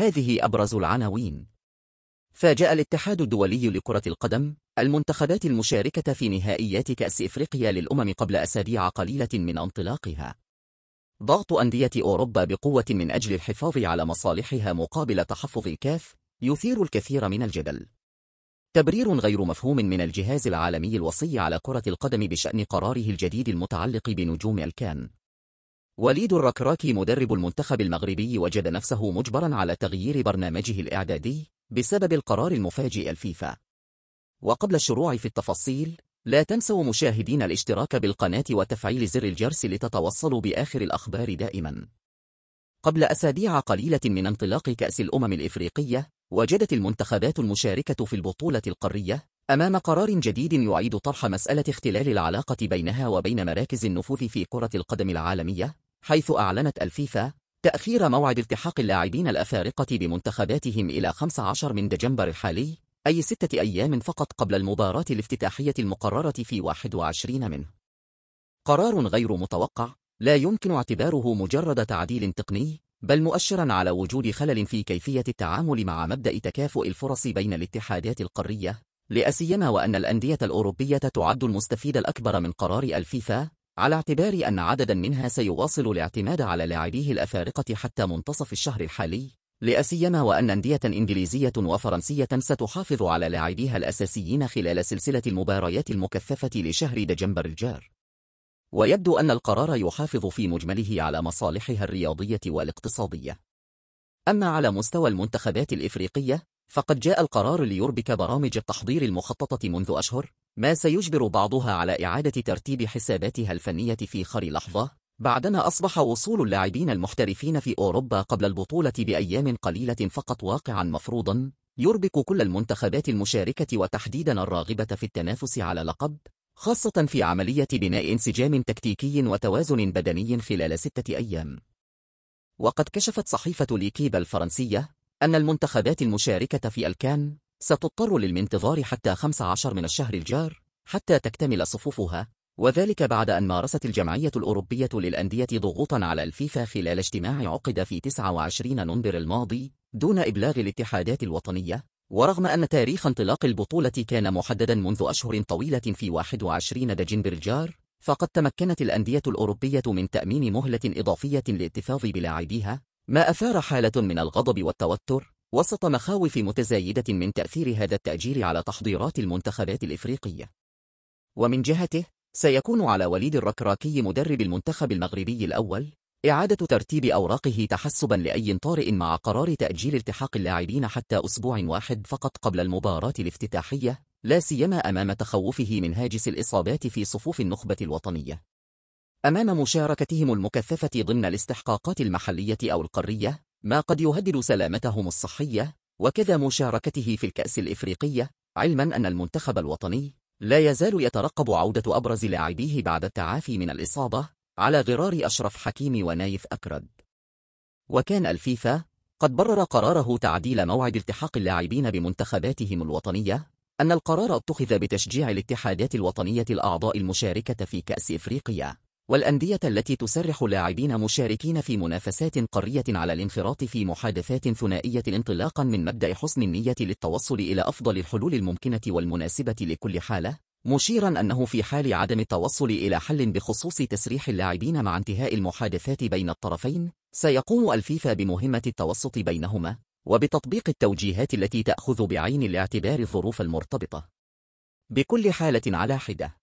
هذه أبرز العناوين. فاجأ الاتحاد الدولي لكرة القدم المنتخبات المشاركة في نهائيات كأس إفريقيا للأمم قبل أسابيع قليلة من انطلاقها. ضغط أندية أوروبا بقوة من أجل الحفاظ على مصالحها مقابل تحفظ الكاف يثير الكثير من الجدل. تبرير غير مفهوم من الجهاز العالمي الوصي على كرة القدم بشأن قراره الجديد المتعلق بنجوم الكان. وليد الركراكي مدرب المنتخب المغربي وجد نفسه مجبرا على تغيير برنامجه الإعدادي بسبب القرار المفاجئ الفيفا. وقبل الشروع في التفاصيل، لا تنسوا مشاهدين الاشتراك بالقناة وتفعيل زر الجرس لتتوصلوا بآخر الأخبار دائما. قبل أسابيع قليلة من انطلاق كأس الأمم الإفريقية، وجدت المنتخبات المشاركة في البطولة القارية أمام قرار جديد يعيد طرح مسألة اختلال العلاقة بينها وبين مراكز النفوذ في كرة القدم العالمية، حيث أعلنت الفيفا تأخير موعد التحاق اللاعبين الأفارقة بمنتخباتهم إلى 15 من دجنبر الحالي، أي 6 أيام فقط قبل المباراة الافتتاحية المقررة في 21 منه. قرار غير متوقع، لا يمكن اعتباره مجرد تعديل تقني، بل مؤشرا على وجود خلل في كيفية التعامل مع مبدأ تكافؤ الفرص بين الاتحادات القارية، لأسيما وأن الأندية الأوروبية تعد المستفيد الأكبر من قرار الفيفا، على اعتبار أن عددا منها سيواصل الاعتماد على لاعبيه الأفارقة حتى منتصف الشهر الحالي، لأسيما وأن أندية إنجليزية وفرنسية ستحافظ على لاعبيها الأساسيين خلال سلسلة المباريات المكثفة لشهر دجنبر الجار. ويبدو أن القرار يحافظ في مجمله على مصالحها الرياضية والاقتصادية. أما على مستوى المنتخبات الإفريقية، فقد جاء القرار ليربك برامج التحضير المخططة منذ أشهر، ما سيجبر بعضها على إعادة ترتيب حساباتها الفنية في خر لحظة، بعدما أصبح وصول اللاعبين المحترفين في أوروبا قبل البطولة بأيام قليلة فقط واقعا مفروضا، يربك كل المنتخبات المشاركة وتحديدا الراغبة في التنافس على لقب، خاصة في عملية بناء انسجام تكتيكي وتوازن بدني خلال 6 أيام. وقد كشفت صحيفة ليكيب الفرنسية أن المنتخبات المشاركة في الكان ستضطر للانتظار حتى 15 من الشهر الجار حتى تكتمل صفوفها، وذلك بعد أن مارست الجمعية الأوروبية للأندية ضغوطا على الفيفا خلال اجتماع عقد في 29 نوفمبر الماضي دون إبلاغ الاتحادات الوطنية، ورغم أن تاريخ انطلاق البطولة كان محددا منذ أشهر طويلة في 21 دجنبر الجار، فقد تمكنت الأندية الأوروبية من تأمين مهلة إضافية للاحتفاظ بلاعبيها، ما أثار حالة من الغضب والتوتر وسط مخاوف متزايدة من تأثير هذا التأجيل على تحضيرات المنتخبات الإفريقية. ومن جهته، سيكون على وليد الركراكي مدرب المنتخب المغربي الأول إعادة ترتيب أوراقه تحسبا لأي طارئ مع قرار تأجيل التحاق اللاعبين حتى أسبوع واحد فقط قبل المباراة الافتتاحية، لا سيما أمام تخوفه من هاجس الإصابات في صفوف النخبة الوطنية. أمام مشاركتهم المكثفة ضمن الاستحقاقات المحلية أو القارية، ما قد يهدد سلامتهم الصحية، وكذا مشاركته في الكأس الإفريقية، علما أن المنتخب الوطني لا يزال يترقب عودة أبرز لاعبيه بعد التعافي من الإصابة، على غرار أشرف حكيمي ونايف أكرد. وكان الفيفا قد برر قراره تعديل موعد التحاق اللاعبين بمنتخباتهم الوطنية أن القرار اتخذ بتشجيع الاتحادات الوطنية الأعضاء المشاركة في كأس إفريقيا والأندية التي تسرح لاعبين مشاركين في منافسات قارية على الانخراط في محادثات ثنائية انطلاقا من مبدأ حسن النية للتوصل إلى أفضل الحلول الممكنة والمناسبة لكل حالة، مشيرا أنه في حال عدم التوصل إلى حل بخصوص تسريح اللاعبين مع انتهاء المحادثات بين الطرفين، سيقوم الفيفا بمهمة التوسط بينهما وبتطبيق التوجيهات التي تأخذ بعين الاعتبار الظروف المرتبطة بكل حالة على حدة.